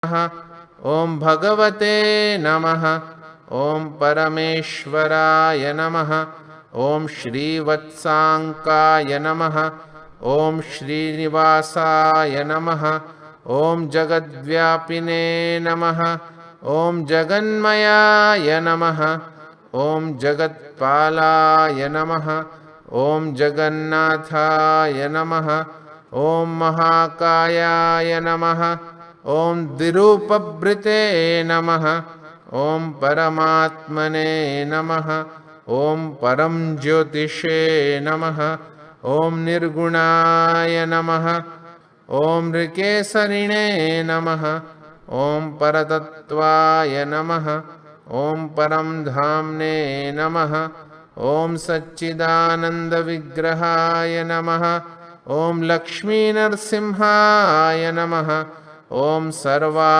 ॐ भगवते नमः। ॐ परमेश्वराय नमः। ॐ श्रीवत्साङ्काय नमः। ॐ श्रीनिवासाय नमः। ॐ जगद्व्यापिने नमः। ॐ जगन्मयाय नमः। ॐ जगत्पालाय नमः। ॐ जगन्नाथाय नमः। ॐ महाकायाय नमः। ॐ द्विरूपभृते नमः। ॐ परमात्मने नमः। ॐ परं ज्योतिषे नमः। ॐ निर्गुणाय नमः। ॐ ऋकेसरिणे नमः। ॐ परतत्त्वाय नमः। ॐ परं धाम्ने नमः। ॐ सच्चिदानन्दविग्रहाय नमः। ॐ लक्ष्मीनरसिंहाय नमः। ॐ सर्वा